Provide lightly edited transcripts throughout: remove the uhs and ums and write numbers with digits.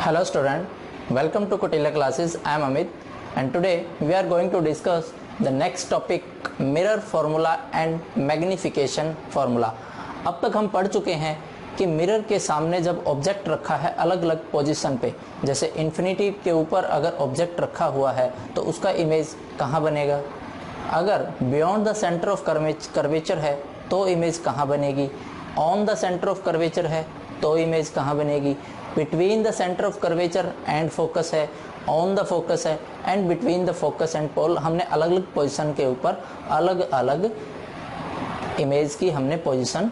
Hello student, welcome to Kotila classes. I am Amit and today we are going to discuss the next topic mirror formula and magnification formula. अब तक हम पढ़ चुके हैं कि mirror के सामने जब ऑब्जेक्ट रखा है अलग अलग पोजीशन पे, जैसे इन्फिनिटी के ऊपर अगर ऑब्जेक्ट रखा हुआ है तो उसका इमेज कहाँ बनेगा, अगर beyond the centre of curvature है तो इमेज कहाँ बनेगी, on the centre of curvature है तो इमेज कहाँ बनेगी, between the centre of curvature and focus है, ऑन द फोकस है and between the focus and pole. हमने अलग अलग पोजीशन के ऊपर अलग अलग इमेज की हमने पोजीशन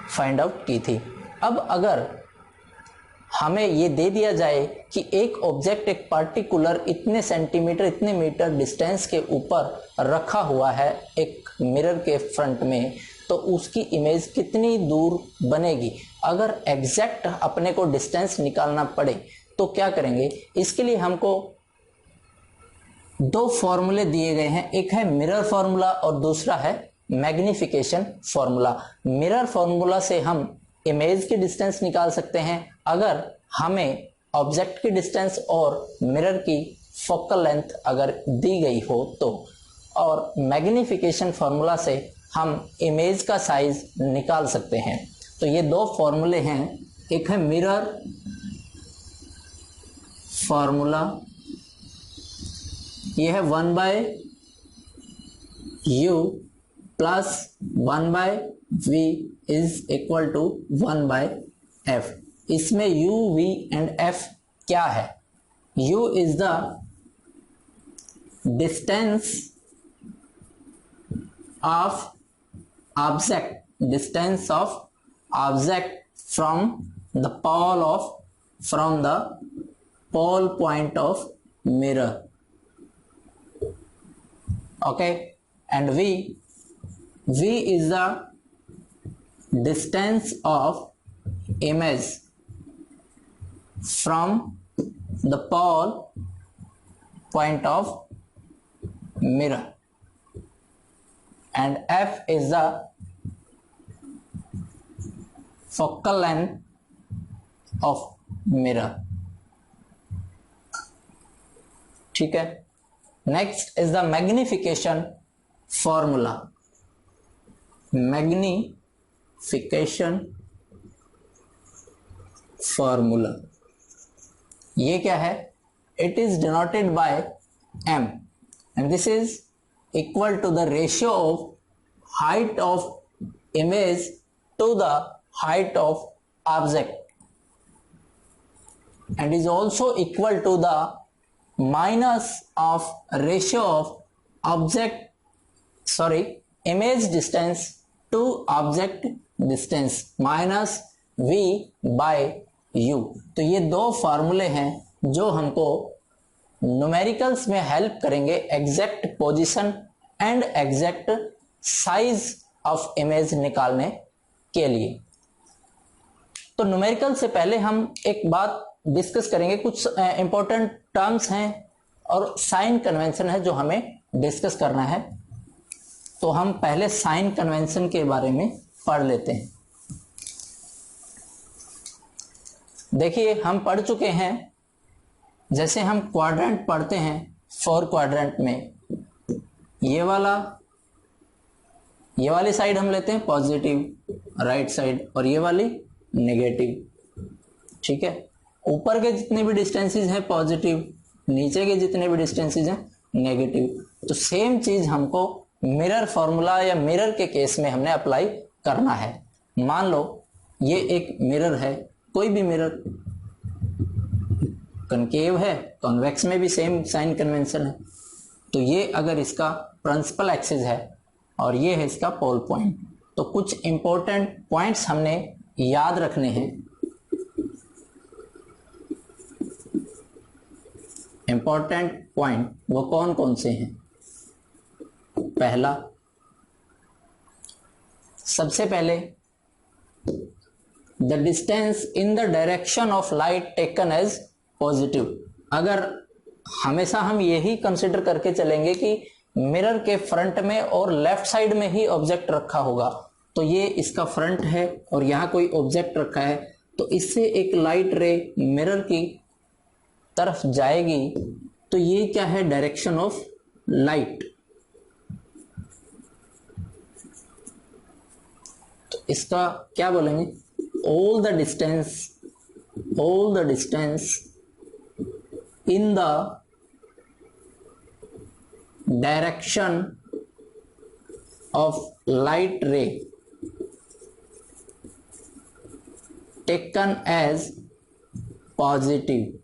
फाइंड आउट की थी। अब अगर हमें ये दे दिया जाए कि एक ऑब्जेक्ट एक पार्टिकुलर इतने सेंटीमीटर इतने मीटर डिस्टेंस के ऊपर रखा हुआ है एक मिरर के फ्रंट में, तो उसकी इमेज कितनी दूर बनेगी। अगर एग्जैक्ट अपने को डिस्टेंस निकालना पड़े तो क्या करेंगे, इसके लिए हमको दो फॉर्मूले दिए गए हैं, एक है मिरर फॉर्मूला और दूसरा है मैग्निफिकेशन फॉर्मूला। मिरर फॉर्मूला से हम इमेज की डिस्टेंस निकाल सकते हैं अगर हमें ऑब्जेक्ट की डिस्टेंस और मिरर की फोकल लेंथ अगर दी गई हो तो, और मैग्निफिकेशन फॉर्मूला से हम इमेज का साइज निकाल सकते हैं। तो ये दो फॉर्मूले हैं, एक है मिरर फॉर्मूला, ये है 1/u plus 1/v is equal to 1/f। इसमें u, v एंड f क्या है? u is the distance of object, distance of object from the pole point of mirror, okay, and v is the distance of image from the pole point of mirror, and f is the focal length of mirror। ठीक है, next is the magnification formula. Magnification formula ये क्या है? It is denoted by m and this is equal to the ratio of height of image to the height of object and is also equal to the minus of ratio of image distance to object distance minus v by u। तो ये दो फार्मूले हैं जो हमको numericals में help करेंगे exact position and exact size of image निकालने के लिए। तो न्यूमेरिकल से पहले हम एक बात डिस्कस करेंगे, कुछ इंपॉर्टेंट टर्म्स हैं और साइन कन्वेंशन है जो हमें डिस्कस करना है। तो हम पहले साइन कन्वेंशन के बारे में पढ़ लेते हैं। देखिए हम पढ़ चुके हैं, जैसे हम क्वाड्रेंट पढ़ते हैं 4 क्वाड्रेंट में, ये वाली साइड हम लेते हैं पॉजिटिव राइट साइड और ये वाली नेगेटिव। ठीक है, ऊपर के जितने भी डिस्टेंसेस हैं पॉजिटिव, नीचे के जितने भी डिस्टेंसेस हैं नेगेटिव। तो सेम चीज हमको मिरर फॉर्मूला या मिरर के केस में हमने अप्लाई करना है। मान लो ये एक मिरर है, कोई भी मिरर, कनकेव है, कॉन्वेक्स में भी सेम साइन कन्वेंशन है। तो ये अगर इसका प्रिंसिपल एक्सिस है और ये है इसका पोल पॉइंट, तो कुछ इंपॉर्टेंट पॉइंट्स हमने याद रखने हैं। इंपॉर्टेंट पॉइंट वो कौन कौन से हैं? पहला, सबसे पहले the distance in the direction of light taken as positive. अगर हमेशा हम यही कंसिडर करके चलेंगे कि मिरर के फ्रंट में और लेफ्ट साइड में ही ऑब्जेक्ट रखा होगा, तो ये इसका फ्रंट है और यहाँ कोई ऑब्जेक्ट रखा है, तो इससे एक लाइट रे मिरर की तरफ जाएगी तो ये क्या है, डायरेक्शन ऑफ लाइट। तो इसका क्या बोलेंगे, all the distance in the direction of light ray taken as positive.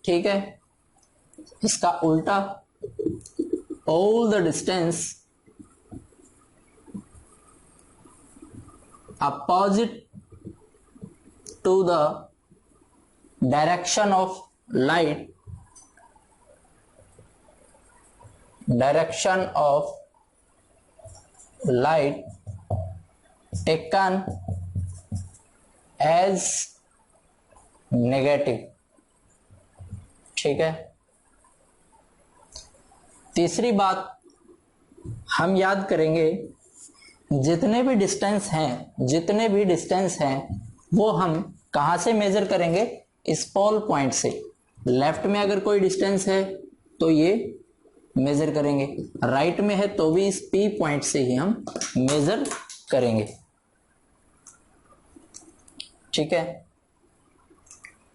ठीक है, इसका उल्टा, all the distance opposite to the direction of light taken as negative। ठीक है, तीसरी बात हम याद करेंगे, जितने भी डिस्टेंस हैं वो हम कहां से मेजर करेंगे, इस पोल पॉइंट से। लेफ्ट में अगर कोई डिस्टेंस है तो ये मेजर करेंगे, राइट में है तो भी इस पी पॉइंट से ही हम मेजर करेंगे। ठीक है,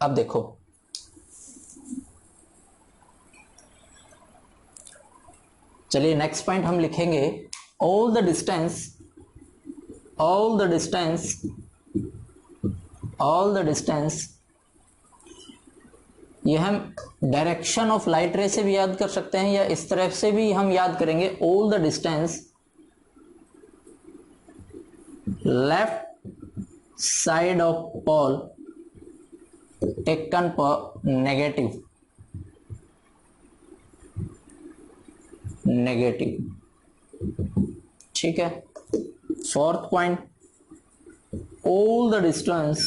अब देखो, चलिए नेक्स्ट पॉइंट हम लिखेंगे, all the distance ये हम डायरेक्शन ऑफ लाइट रे से भी याद कर सकते हैं या इस तरफ से भी हम याद करेंगे, all the distance left side of pole taken per negative। ठीक है, fourth point, all the distance,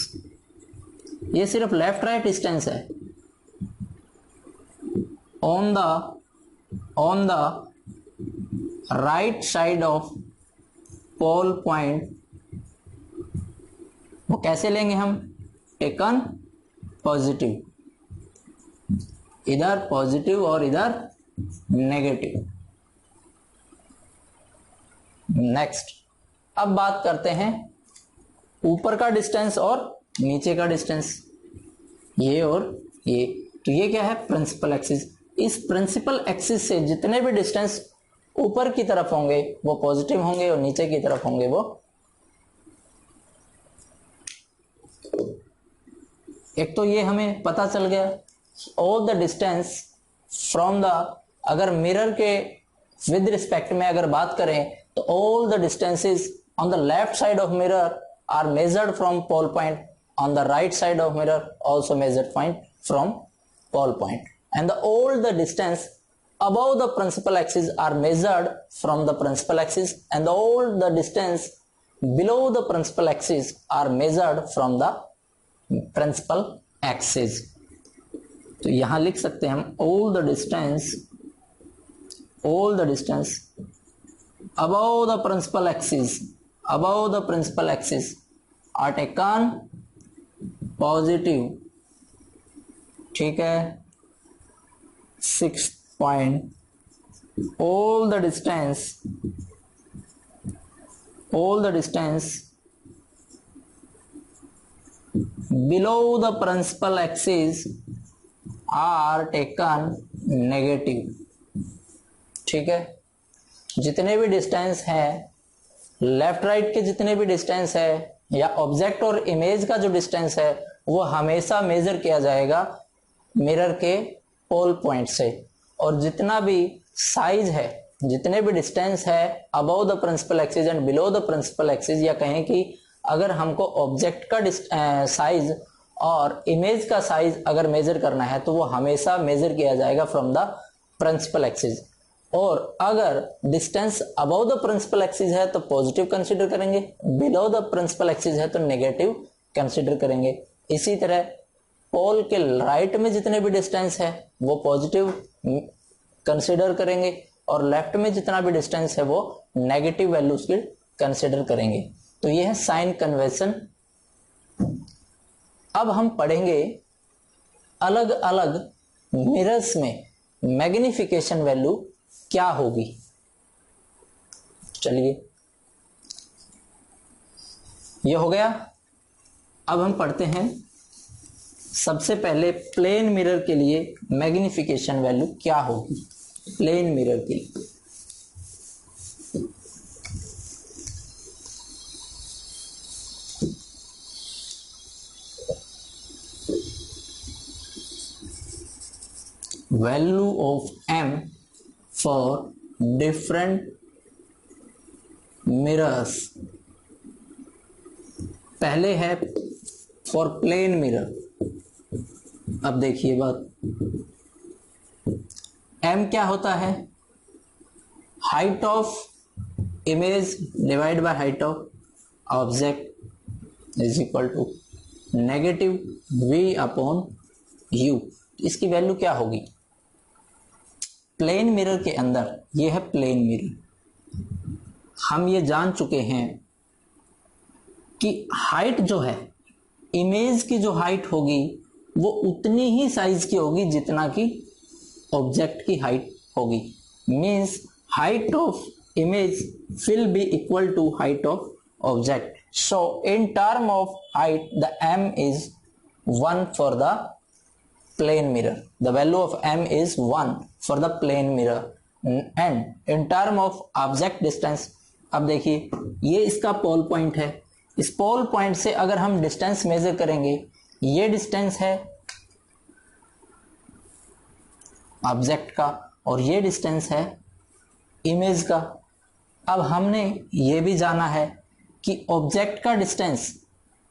ये सिर्फ लेफ्ट राइट डिस्टेंस है, on the right side of pole point, वो कैसे लेंगे हम, टेकन पॉजिटिव, इधर पॉजिटिव और इधर नेगेटिव। नेक्स्ट, अब बात करते हैं ऊपर का डिस्टेंस और नीचे का डिस्टेंस, ये और ये। तो ये क्या है, प्रिंसिपल एक्सिस। इस प्रिंसिपल एक्सिस से जितने भी डिस्टेंस ऊपर की तरफ होंगे वो पॉजिटिव होंगे और नीचे की तरफ होंगे वो, एक तो ये हमें पता चल गया, all the distance from the, अगर मिरर के विद रिस्पेक्ट में अगर बात करें तो all the distances on the left side of mirror are measured from pole point, on the right side of mirror also measured point from pole point, and all the distance above the principal axis are measured from the principal axis, and all the distance below the principal axis are measured from the principal axis। तो यहां लिख सकते हैं हम, all the distance above the principal axis are taken positive। ठीक है, 6th point, all the distance below the principal axis are taken negative। ठीक है, जितने भी डिस्टेंस है, लेफ्ट राइट के जितने भी डिस्टेंस है या ऑब्जेक्ट और इमेज का जो डिस्टेंस है वो हमेशा मेजर किया जाएगा मिरर के पोल पॉइंट से, और जितना भी साइज है, जितने भी डिस्टेंस है above the principal axis and below the principal axis, या कहें कि अगर हमको ऑब्जेक्ट का साइज और इमेज का साइज अगर मेजर करना है तो वो हमेशा मेजर किया जाएगा फ्रॉम द प्रिंसिपल एक्सिस, और अगर distance above the principal axis है तो पॉजिटिव कंसीडर करेंगे, बिलो द प्रिंसिपल एक्सिस है तो नेगेटिव कंसीडर करेंगे। इसी तरह पोल के राइट में जितने भी डिस्टेंस है वो पॉजिटिव कंसीडर करेंगे और लेफ्ट में जितना भी डिस्टेंस है वो नेगेटिव वैल्यूज की कंसीडर करेंगे। तो ये है साइन कन्वेंशन। अब हम पढ़ेंगे अलग अलग मिरर्स में मैग्निफिकेशन वैल्यू क्या होगी। चलिए ये हो गया। अब हम पढ़ते हैं सबसे पहले प्लेन मिरर के लिए मैग्निफिकेशन वैल्यू क्या होगी। प्लेन मिरर के लिए value of m for different mirrors. पहले है फॉर प्लेन मिरर। अब देखिए बात, m क्या होता है? Height of image divide by height of object is equal to negative v upon u। इसकी वैल्यू क्या होगी? प्लेन मिरर के अंदर ये है प्लेन मिरर। हम ये जान चुके हैं कि हाइट जो है, इमेज की जो हाइट होगी वो उतनी ही साइज की होगी जितना कि ऑब्जेक्ट की हाइट होगी। Means height of image will be equal to height of object. So in term of height the m is 1 for the plane mirror. The value of m is 1 for the plane mirror. And in term of object distance, अब देखिए ये इसका पोल point है। इस पोल point से अगर हम distance measure करेंगे, ये डिस्टेंस है ऑब्जेक्ट का और ये डिस्टेंस है इमेज का। अब हमने ये भी जाना है कि ऑब्जेक्ट का डिस्टेंस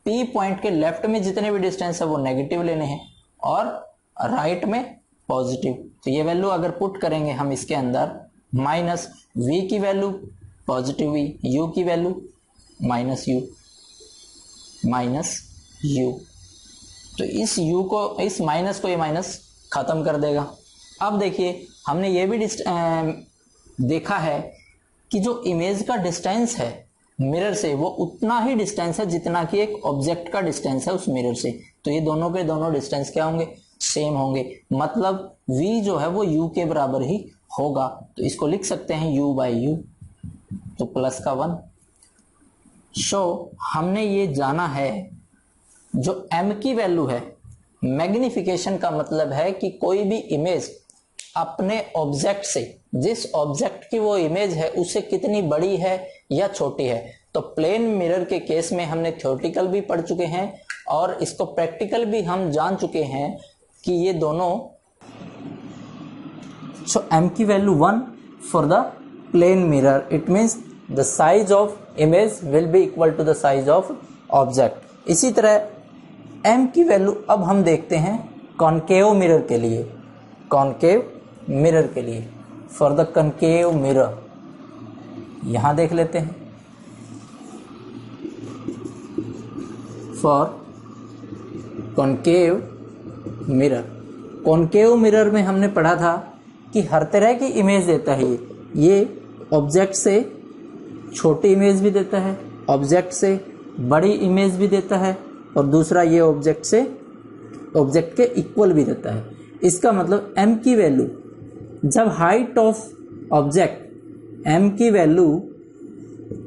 P पॉइंट के लेफ्ट में जितने भी डिस्टेंस है वो नेगेटिव लेने हैं और राइट में पॉजिटिव। तो ये वैल्यू अगर पुट करेंगे हम इसके अंदर, माइनस v की वैल्यू पॉजिटिव v, u की वैल्यू माइनस u, तो इस u को, इस माइनस को ये माइनस खत्म कर देगा। अब देखिए हमने ये भी देखा है कि जो इमेज का डिस्टेंस है मिरर से वो उतना ही डिस्टेंस है जितना कि एक ऑब्जेक्ट का डिस्टेंस है उस मिरर से। तो ये दोनों के दोनों डिस्टेंस क्या होंगे? सेम होंगे। मतलब v जो है वो u के बराबर ही होगा। तो इसको लिख सकते हैं u बाई u, तो प्लस का 1। सो हमने ये जाना है जो m की वैल्यू है, मैग्निफिकेशन का मतलब है कि कोई भी इमेज अपने ऑब्जेक्ट से, जिस ऑब्जेक्ट की वो इमेज है उससे कितनी बड़ी है या छोटी है। तो प्लेन मिरर के केस में हमने थ्योरेटिकल भी पढ़ चुके हैं और इसको प्रैक्टिकल भी हम जान चुके हैं कि ये दोनों। सो m की value 1 for the plane mirror, it means the size of image will be equal to the size of object. इसी तरह m की वैल्यू अब हम देखते हैं कॉनकेव मिरर के लिए। कॉनकेव मिरर के लिए, फॉर द कॉनकेव मिरर यहां देख लेते हैं। For concave mirror, concave mirror में हमने पढ़ा था कि हर तरह की इमेज देता है। ये ऑब्जेक्ट से छोटी इमेज भी देता है, ऑब्जेक्ट से बड़ी इमेज भी देता है और दूसरा ये ऑब्जेक्ट से, ऑब्जेक्ट के इक्वल भी देता है। इसका मतलब m की वैल्यू जब हाइट ऑफ ऑब्जेक्ट, m की वैल्यू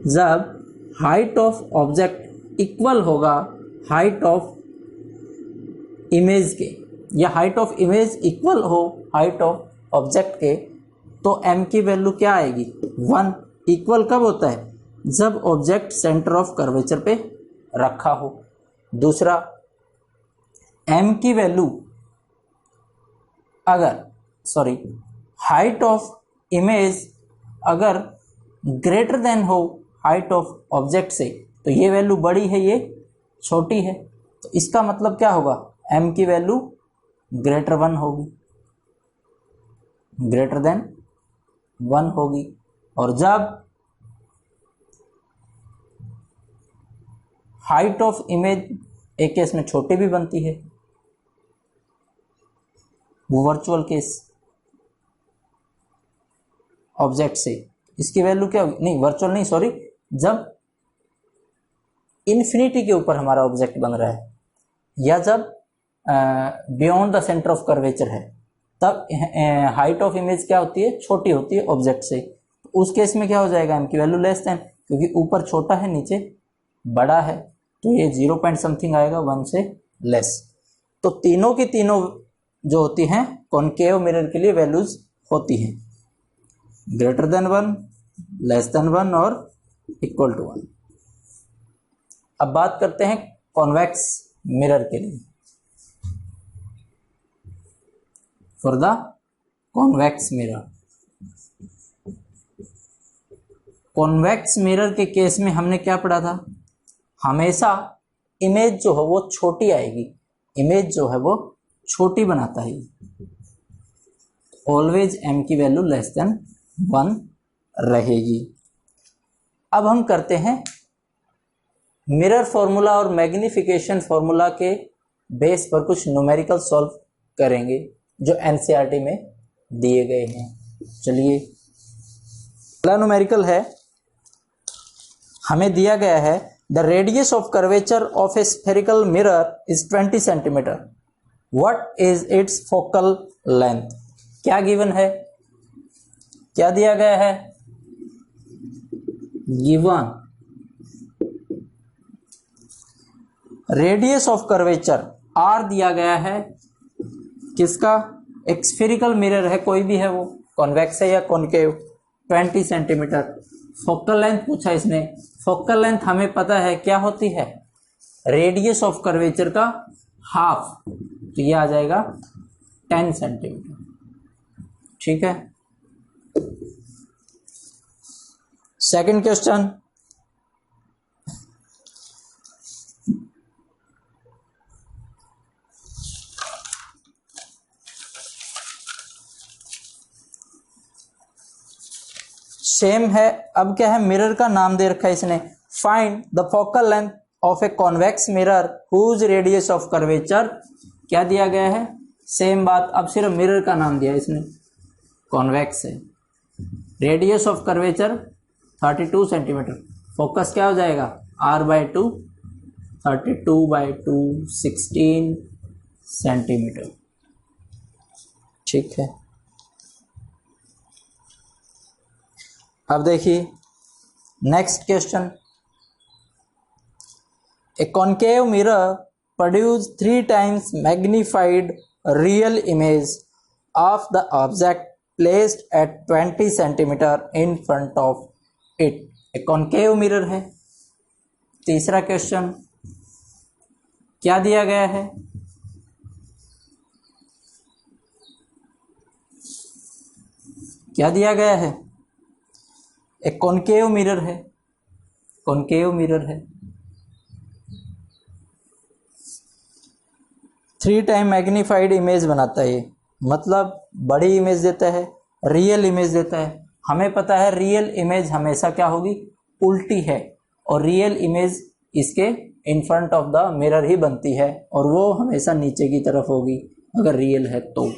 जब हाइट ऑफ ऑब्जेक्ट इक्वल होगा हाइट ऑफ इमेज के, या हाइट ऑफ इमेज इक्वल हो हाइट ऑफ ऑब्जेक्ट के, तो m की वैल्यू क्या आएगी? 1। इक्वल कब होता है? जब ऑब्जेक्ट सेंटर ऑफ कर्वेचर पे रखा हो। दूसरा, m की वैल्यू अगर, सॉरी, हाइट ऑफ इमेज अगर ग्रेटर देन हो हाइट ऑफ ऑब्जेक्ट से, तो ये वैल्यू बड़ी है, ये छोटी है। तो इसका मतलब क्या होगा? m की वैल्यू ग्रेटर 1 होगी, ग्रेटर देन 1 होगी। और जब हाइट ऑफ इमेज एक केस में छोटी भी बनती है, वो वर्चुअल केस ऑब्जेक्ट से, इसकी वैल्यू क्या होगी? नहीं, वर्चुअल नहीं, सॉरी, जब इन्फिनिटी के ऊपर हमारा ऑब्जेक्ट बन रहा है या जब beyond the centre of curvature है, तब हाइट ऑफ इमेज क्या होती है, छोटी होती है ऑब्जेक्ट से। तो उस केस में क्या हो जाएगा, m की वैल्यू लेस देन, क्योंकि ऊपर छोटा है नीचे बड़ा है, तो ये 0 पॉइंट समथिंग आएगा, 1 से लेस। तो तीनों की तीनों जो होती हैं कॉनकेव मिरर के लिए वैल्यूज होती हैं, ग्रेटर देन 1, लेस देन 1 और इक्वल टू 1। अब बात करते हैं कॉन्वेक्स मिरर के लिए। For the convex mirror, convex mirror के केस में हमने क्या पढ़ा था, हमेशा इमेज जो है वो छोटी आएगी, इमेज जो है वो छोटी बनाता है, ऑलवेज m की वैल्यू लेस देन 1 रहेगी। अब हम करते हैं मिरर फॉर्मूला और मैग्निफिकेशन फॉर्मूला के बेस पर कुछ न्यूमेरिकल सॉल्व करेंगे जो एनसीईआरटी में दिए गए हैं। चलिए, पहला न्यूमेरिकल है, हमें दिया गया है the radius of curvature of A spherical mirror is 20 centimetre, what is it's focal length. क्या गिवन है, क्या दिया गया है, given radius of curvature r दिया गया है, किसका, एक स्फेरिकल मिरर है, कोई भी है वो, कॉन्वेक्स है या कॉनकेव, 20 सेंटीमीटर। फोकल लेंथ पूछा इसने, फोकल लेंथ हमें पता है क्या होती है, रेडियस ऑफ कर्वेचर का हाफ, तो ये आ जाएगा 10 सेंटीमीटर। ठीक है, सेकंड क्वेश्चन, सेम है। अब क्या है, मिरर का नाम दे रखा है इसने, find the focal length of a convex mirror whose radius of curvature, क्या दिया गया है, सेम बात, अब सिर्फ मिरर का नाम दिया इसने, कॉन्वेक्स है, radius of curvature 32 centimetre, focus क्या हो जाएगा r/2, 32/2 16 सेंटीमीटर। ठीक है, अब देखिए next question, A concave mirror produce 3 times magnified real image of the object placed at 20 centimetre in front of it. A concave mirror है। तीसरा क्वेश्चन क्या दिया गया है, क्या दिया गया है, एक कॉनकेव मिरर है, कॉनकेव मिरर है, 3 टाइम मैग्नीफाइड इमेज बनाता है, ये मतलब बड़ी इमेज देता है, रियल इमेज देता है। हमें पता है रियल इमेज हमेशा क्या होगी, उल्टी है, और रियल इमेज इसके in front of the mirror ही बनती है, और वो हमेशा नीचे की तरफ होगी अगर रियल है तो।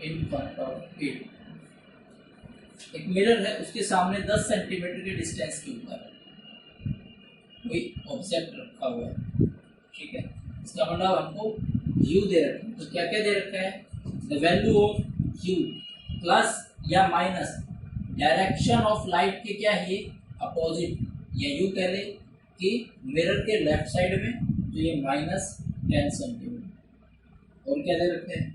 इन फ्रंट ऑफ इट, एक मिरर है, उसके सामने 10 सेंटीमीटर के डिस्टेंस के ऊपर कोई ऑब्जेक्ट रखा हुआ है। ठीक है, इसका मतलब हमको u दे रखा है, तो क्या क्या दे रखा है, the value of u plus या माइनस डायरेक्शन ऑफ लाइट के क्या है, अपोजिट, या यू कह ले कि मिरर के लेफ्ट साइड में, तो ये -10 सेंटीमीटर। और क्या दे रखा है,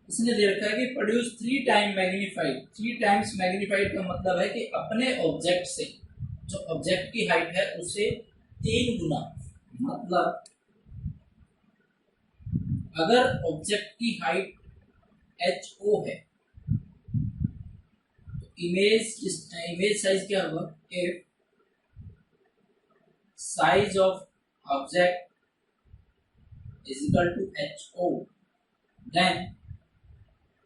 इसने दे रखा है कि produce 3 time magnified. 3 times magnified का मतलब है कि अपने ऑब्जेक्ट से, जो ऑब्जेक्ट की हाइट है उससे 3 गुना, मतलब अगर ऑब्जेक्ट की हाइट HO है तो इमेज साइज क्या होगा, if size of object is equal to HO, then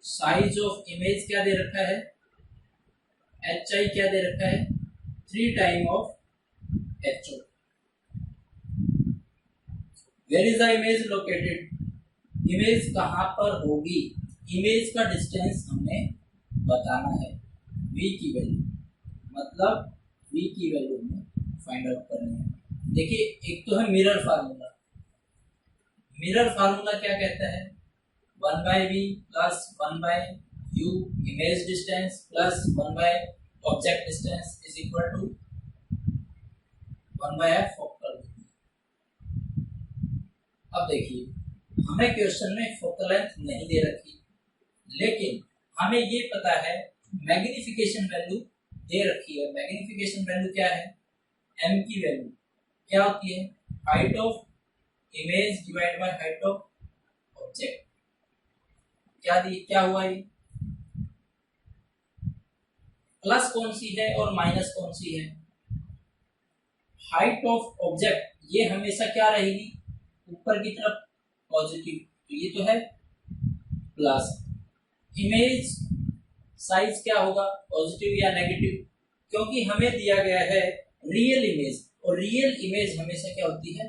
size of image क्या दे रखा है, HI क्या दे रखा है, 3 time of HO। Where is the image located, image कहां पर होगी, इमेज का डिस्टेंस हमें बताना है, v की वैल्यू, मतलब v की वैल्यू हमें फाइंड आउट करनी है। देखिए एक तो है मिरर फार्मूला। मिरर फार्मूला क्या कहता है, 1/v plus 1/u image distance plus 1/ऑब्जेक्ट distance is equal to 1/f focal. अब देखिए हमें क्वेश्चन में फोकल लेंथ नहीं दे रखी, लेकिन हमें ये पता है मैग्निफिकेशन वैल्यू दे रखी है। मैग्निफिकेशन वैल्यू क्या है, m की वैल्यू क्या होती है, height of image divide by height of object. क्या हुआ ये, प्लस कौन सी है और माइनस कौन सी है। हाइट ऑफ ऑब्जेक्ट ये हमेशा क्या रहेगी, ऊपर की तरफ पॉजिटिव, तो ये तो है प्लस। इमेज साइज क्या होगा, पॉजिटिव या नेगेटिव, क्योंकि हमें दिया गया है रियल इमेज, और रियल इमेज हमेशा क्या होती है,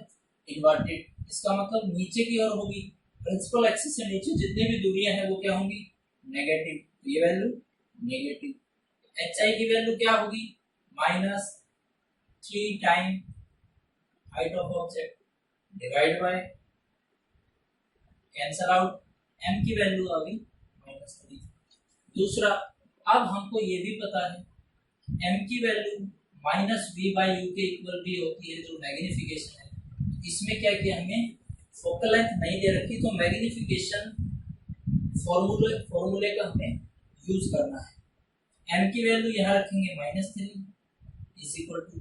इन्वर्टेड। इसका मतलब नीचे की ओर होगी, प्रिंसिपल एक्सिस से नीचे जितनी भी दूरियां हैं वो क्या होंगी, नेगेटिव। तो ये वैल्यू नेगेटिव। एच आई की वैल्यू क्या होगी, -3 time height of object divide by, cancel out, m की वैल्यू आ गई -3। दूसरा, अब हमको ये भी पता है m की वैल्यू -v/u के इक्वल भी होती है, जो मैग्निफिकेशन है। इसमें क्या किया हमने, फोकल लेंथ नहीं दे रखी, तो मैग्निफिकेशन फॉर्मूले का हमें यूज करना है। m की वैल्यू यहाँ रखेंगे -3 इज इक्वल टू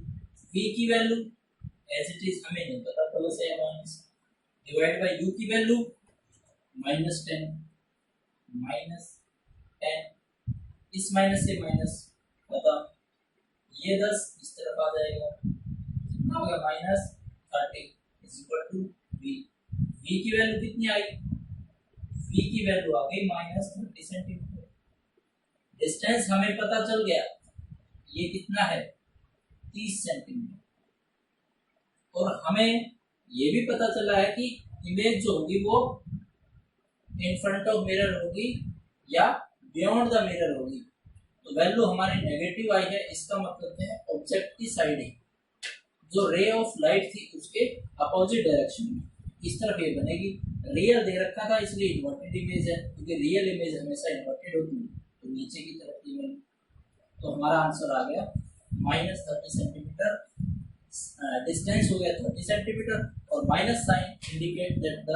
v की वैल्यू एज इट इज हमें नहीं पता, प्लस है माइनस, डिवाइड बाय u की वैल्यू -10, इस माइनस से माइनस खत्म, ये 10 इस तरफ आ जाएगा, कितना हो गया -30 is equal to v। v की वैल्यू कितनी आई, v की वैल्यू आ गई -30 सेंटीमीटर। डिस्टेंस हमें पता चल गया, ये कितना है 30 सेंटीमीटर। और हमें ये भी पता चला है कि इमेज जो होगी वो इन फ्रंट ऑफ मिरर होगी या बियॉन्ड द मिरर होगी। तो वैल्यू हमारी नेगेटिव आई है, इसका मतलब है ऑब्जेक्ट की साइड है, जो रे ऑफ लाइट थी उसके अपोजिट डायरेक्शन में, इस तरफ ये बनेगी। रियल दे रखा था इसलिए इन्वर्टेड इमेज है, क्योंकि रियल इमेज हमेशा इन्वर्टेड होती है, तो नीचे की तरफ की इमेज। तो हमारा आंसर आ गया -30 सेंटीमीटर, डिस्टेंस हो गया 30 सेंटीमीटर, और minus sign indicate that the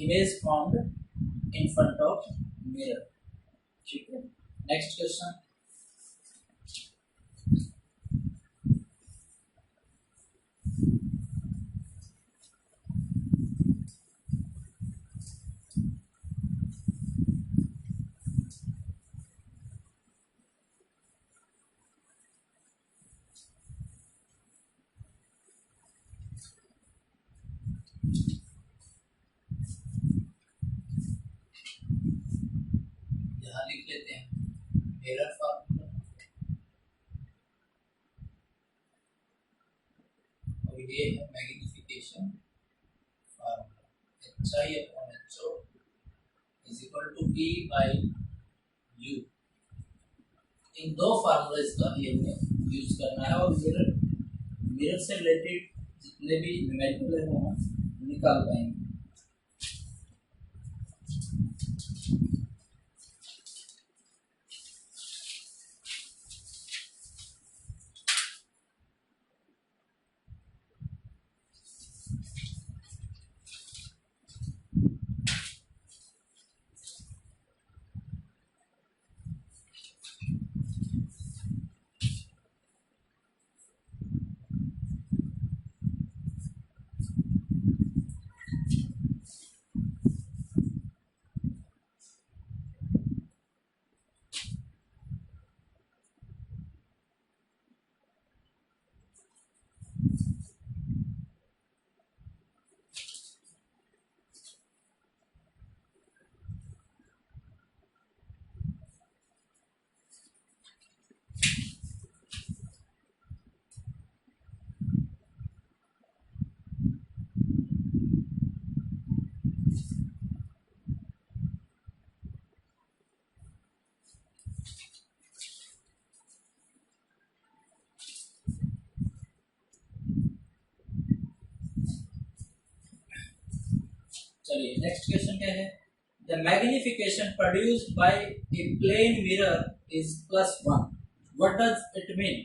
image found in front of mirror. ठीक है, नेक्स्ट क्वेश्चन। यहाँ लिख लेते हैं मिरर फार्मूला, और ये है magnification formula, HI/HO is equal to V/U। इन दो फार्मूलेस का ये हमें यूज करना है, और मिरर से रिलेटेड जितने भी न्यूमेरिकल है वो हम निकाल पाएंगे। चलिए नेक्स्ट क्वेश्चन क्या है, the magnification produced by a plane mirror is +1, what does it mean.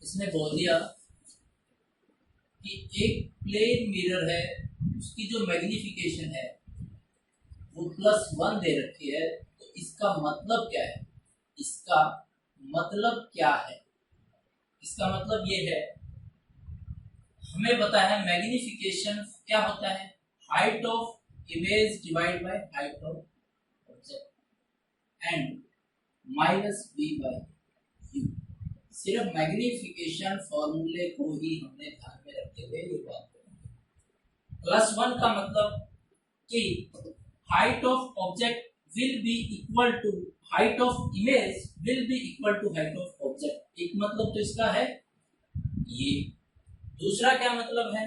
इसने बोल दिया कि एक प्लेन मिरर है, उसकी जो मैग्निफिकेशन है वो +1 दे रखी है, तो इसका मतलब क्या है, इसका मतलब क्या है, इसका मतलब ये है, हमें पता है मैग्निफिकेशन क्या होता है, height of image divide by height of object and -v/u। सिर्फ मैग्निफिकेशन फॉर्मूले को ही हमने ध्यान में रखते हुए ये बात करेंगे। +1 का मतलब कि height of object will be equal to height of image will be equal to height of object। एक मतलब तो इसका है ये, दूसरा क्या मतलब है,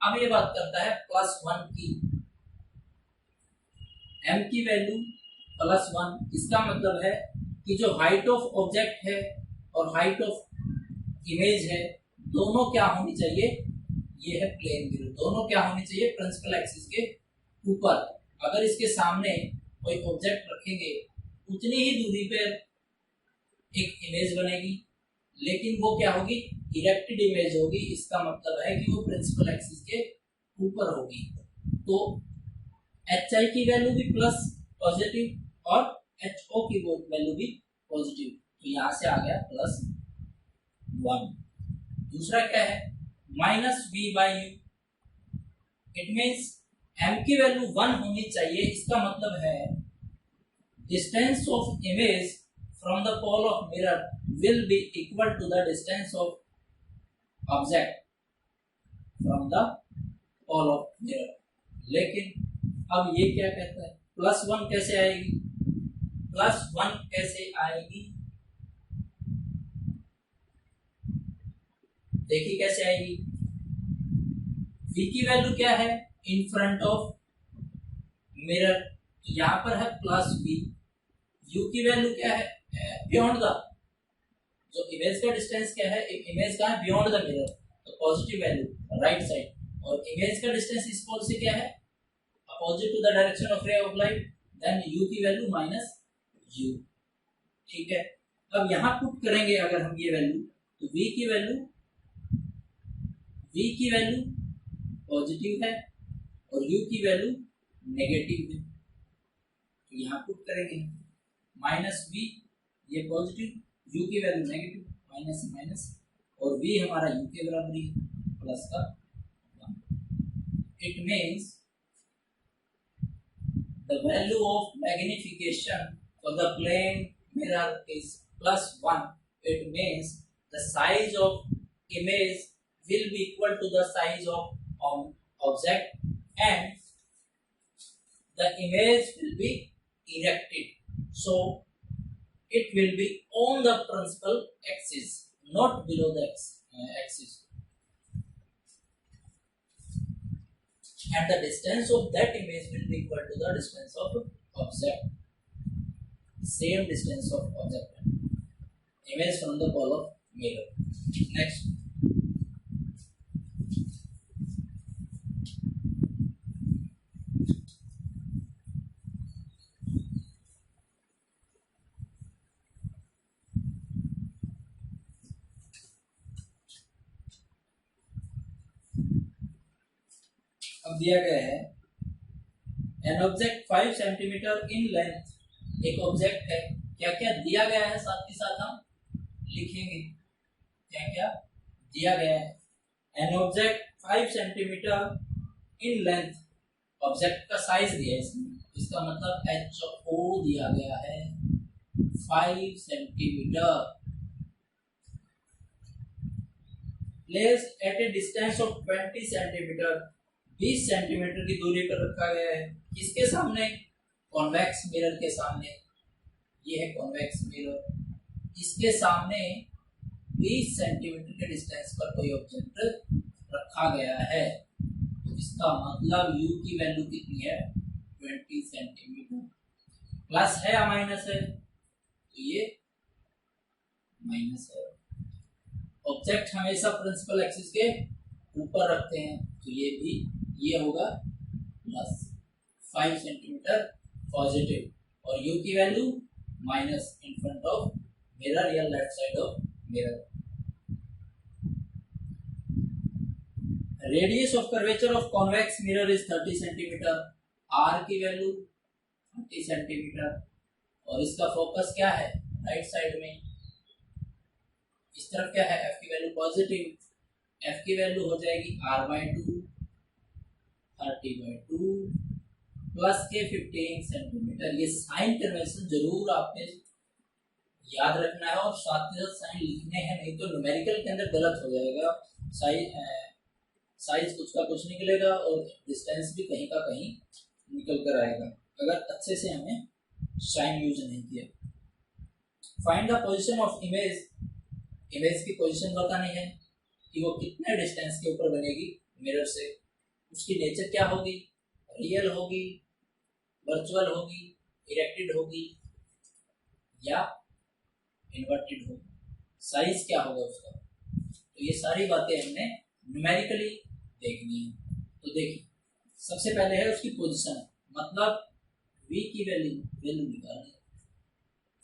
अब ये बात करता है +1 की, m की वैल्यू +1, इसका मतलब है कि जो हाइट ऑफ ऑब्जेक्ट है और हाइट ऑफ इमेज है दोनों क्या होनी चाहिए, ये है प्लेन मिरर, दोनों क्या होनी चाहिए, प्रिंसिपल एक्सिस के ऊपर। अगर इसके सामने कोई ऑब्जेक्ट रखेंगे उतनी ही दूरी पर एक इमेज बनेगी, लेकिन वो क्या होगी, इरेक्टेड इमेज होगी, इसका मतलब है कि वो प्रिंसिपल एक्सिस के ऊपर होगी। तो HI की वैल्यू भी प्लस पॉजिटिव और HO की वैल्यू भी पॉजिटिव, तो यहां से आ गया +1। दूसरा क्या है, -v/u, इट मीन्स m की वैल्यू 1 होनी चाहिए, इसका मतलब है distance of image from the pole of mirror will be equal to the distance of object from the pole of mirror. लेकिन अब ये क्या कहता है, +1 कैसे आएगी, +1 कैसे आएगी, देखिए कैसे आएगी, v की वैल्यू क्या है, इन फ्रंट ऑफ मिरर, यहां पर है +v, u की वैल्यू क्या है, बियॉन्ड द, जो इमेज का डिस्टेंस क्या है, एक इमेज का है बियॉन्ड द मिरर, तो पॉजिटिव वैल्यू राइट साइड, और इमेज का डिस्टेंस इस पोल से क्या है, opposite to the direction of ray of light, then u की वैल्यू -u। ठीक है, अब यहां पुट करेंगे अगर हम ये वैल्यू, तो v की वैल्यू पॉजिटिव है और u की वैल्यू नेगेटिव है, तो यहाँ पुट करेंगे -v, ये पॉजिटिव, u की वैल्यू नेगेटिव, माइनस माइनस, और v हमारा u के बराबर है प्लस का 1। It means the value of magnification for the plane mirror is +1। It means the size of image will be equal to the size of object and the image will be erected, so it will be on the principal axis, not below the axis, and the distance of that image will be equal to the distance of object, same distance of object, image from the pole of mirror। Next, अब दिया गया है an object 5 centimetre in length, एक object है, क्या क्या दिया गया है साथ ही साथ हम लिखेंगे, क्या क्या दिया गया है, an object 5 centimetre in length, object का साइज दिया है इसमें, इसका मतलब HO दिया गया है 5 centimetre, placed at A distance of 20 centimetre, 20 centimetre की दूरी पर रखा गया है, किसके सामने, कॉन्वेक्स मिरर के सामने, ये है कॉन्वेक्स मिरर, इसके सामने 20 सेंटीमीटर के डिस्टेंस पर कोई ऑब्जेक्ट रखा गया है, तो इसका मतलब u की वैल्यू कितनी है, 20 सेंटीमीटर, प्लस है या माइनस है, तो ये माइनस है। ऑब्जेक्ट हमेशा प्रिंसिपल एक्सिस के ऊपर रखते हैं तो ये होगा प्लस 5 सेंटीमीटर पॉजिटिव और u की value minus in front of mirror या left side of mirror. Radius of curvature of convex mirror is 30 centimetre, r की वैल्यू 30 सेंटीमीटर और इसका फोकस क्या है राइट साइड में, इस तरफ क्या है f की वैल्यू पॉजिटिव, f की वैल्यू हो जाएगी r/2 30/2 प्लस के 15 सेंटीमीटर। ये साइन कन्वेंशन जरूर आपने याद रखना है और साथ ही साथ साइन लिखने हैं, नहीं तो न्यूमेरिकल के अंदर गलत हो जाएगा, साइज कुछ का कुछ निकलेगा और डिस्टेंस भी कहीं का कहीं निकल कर आएगा अगर अच्छे से हमने साइन यूज नहीं किया। Find the position of image, image की पोजीशन बतानी है कि वो कितने डिस्टेंस के ऊपर बनेगी मिरर से, उसकी नेचर क्या होगी, रियल होगी, वर्चुअल होगी, इरेक्टेड होगी या इन्वर्टेड होगी, साइज क्या होगा उसका। तो ये सारी बातें हमने न्यूमेरिकली देखनी है। तो देखिए सबसे पहले है उसकी पोजीशन, मतलब v की वैल्यू निकालनी है।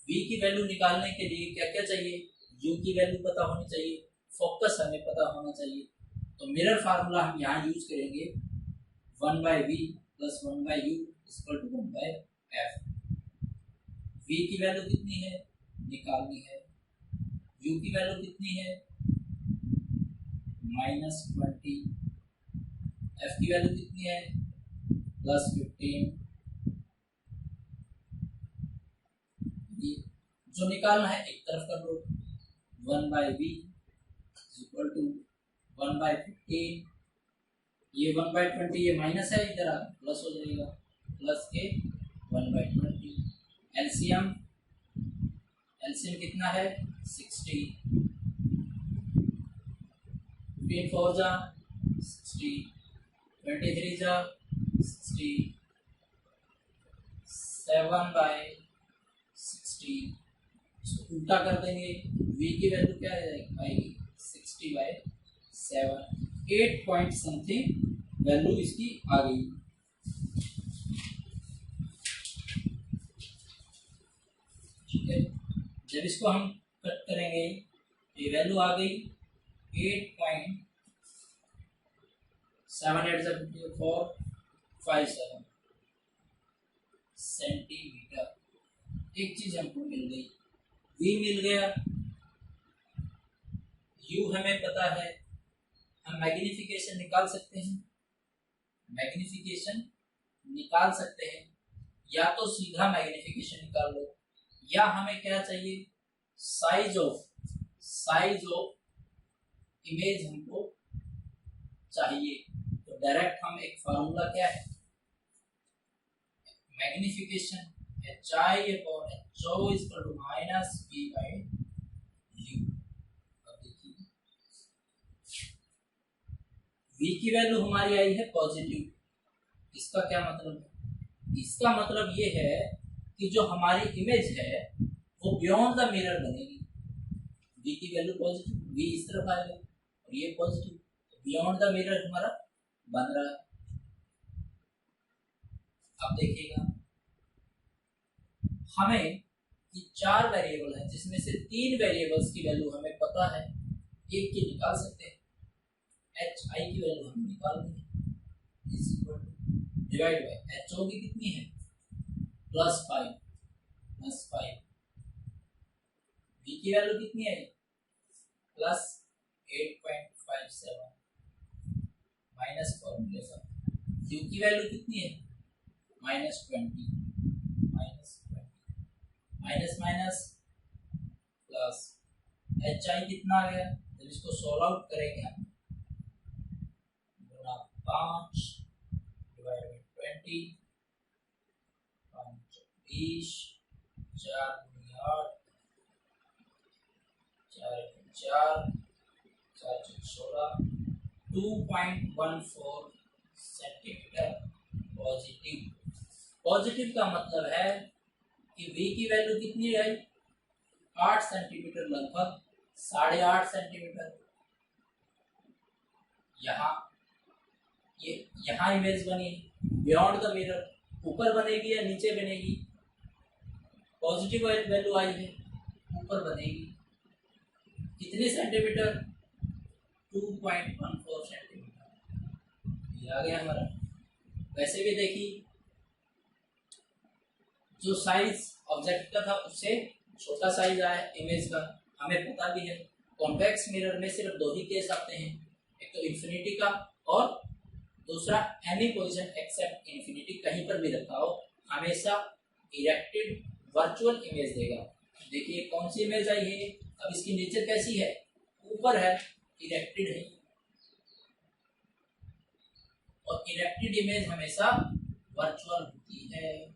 v की वैल्यू निकालने के लिए क्या क्या चाहिए, u की वैल्यू पता होनी चाहिए, फोकस हमें पता होना चाहिए। तो मिरर फार्मूला हम यहाँ यूज करेंगे 1/v plus 1/u equal to 1/f। v की वैल्यू कितनी है निकालनी है, u की वैल्यू कितनी है -20, f की वैल्यू कितनी है +15। जो निकालना है एक तरफ कर लो, 1/v इक्वल टू 1/15, ये 1/20 ये माइनस है इधर आ प्लस हो जाएगा, प्लस के 1/20। एलसीएम कितना है 60, 15 4 जा 60, 23 जा 60, 7/60, इसको उल्टा कर देंगे, v की वैल्यू क्या आएगी 60/7, 8 पॉइंट समथिंग वैल्यू इसकी आ गई। ठीक है, जब इसको हम कट करेंगे ये वैल्यू आ गई 8.78 सेंटीमीटर। एक चीज हमको मिल गई, v मिल गया, u हमें पता है, हम मैग्निफिकेशन निकाल सकते हैं, मैग्निफिकेशन निकाल सकते हैं, या तो सीधा मैग्निफिकेशन निकाल लो या हमें क्या चाहिए साइज ऑफ इमेज हमको चाहिए। तो डायरेक्ट हम एक फार्मूला क्या है magnification hi/ho equal to -v/u। अब देखिए v की वैल्यू हमारी आई है पॉजिटिव, इसका क्या मतलब है, इसका मतलब ये है कि जो हमारी इमेज है वो बियॉन्ड द मिरर बनेगी। v की वैल्यू पॉजिटिव, v इस तरफ आएगा और ये पॉजिटिव, बियॉन्ड द मिरर हमारा बन रहा है। अब देखिएगा हमें ये 4 वेरिएबल है जिसमें से 3 वेरिएबल्स की वैल्यू हमें पता है, एक की निकाल सकते हैं, hi की वैल्यू हमें निकालनी है is equal to divide by ho की कितनी है +5 v की वैल्यू कितनी है +8.57 माइनस फॉर्मूले का, u की वैल्यू कितनी है -20 माइनस माइनस प्लस hi कितना आ गया, जब इसको सॉल्व आउट करेंगे हम 5 डिवाइड बाय 20 20 4 8 4 4 16 2.14 सेंटीमीटर पॉजिटिव का मतलब है कि v की वैल्यू कितनी है 8 सेंटीमीटर, लगभग 8.5 सेंटीमीटर, यहाँ ये यहाँ इमेज बनी बियॉन्ड द मिरर, ऊपर बनेगी या नीचे बनेगी? पॉजिटिव वैल्यू आई है, ऊपर बनेगी। कितने सेंटीमीटर? 2.14 सेंटीमीटर, ये आ गया हमारा। वैसे भी देखिए, जो साइज ऑब्जेक्ट का था उससे छोटा साइज आया इमेज का, हमें पता भी है। कॉन्वेक्स मिरर में सिर्फ दो ही केस आते हैं, एक तो इंफिनिटी का और दूसरा एनी पोजीशन एक्सेप्ट इंफिनिटी, कहीं पर भी रखा हो हमेशा इरेक्टेड वर्चुअल इमेज देगा। देखिए कौन सी इमेज आई है, अब इसकी नेचर कैसी है? ऊपर है, इरेक्टेड है, और इरेक्टेड इमेज हमेशा वर्चुअल होती है।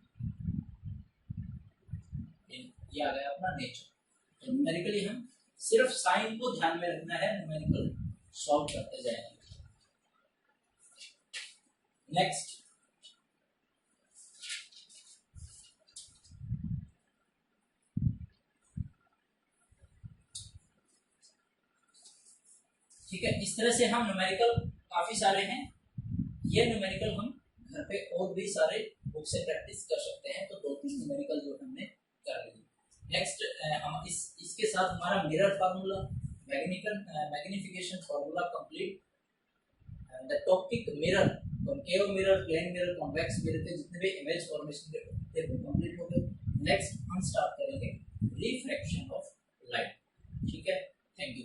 ये आ गया अपना नेचर। तो न्यूमेरिकली हम सिर्फ साइन को ध्यान में रखना है, न्यूमेरिकल सॉल्व करते जाएंगे। नेक्स्ट, ठीक है, इस तरह से हम न्यूमेरिकल काफी सारे हैं। ये न्यूमेरिकल हम घर पे और भी सारे बुक से प्रैक्टिस कर सकते हैं। तो 2-3 न्यूमेरिकल जो हमने कर ली। नेक्स्ट, हम इसके साथ हमारा mirror formula, magnification formula complete. The topic mirror, concave mirror, plane mirror, convex mirror के जितने भी इमेज फॉर्मेशन के वो कंप्लीट हो गए। नेक्स्ट हम स्टार्ट करेंगे रिफ्रैक्शन ऑफ लाइट। ठीक है, थैंक यू।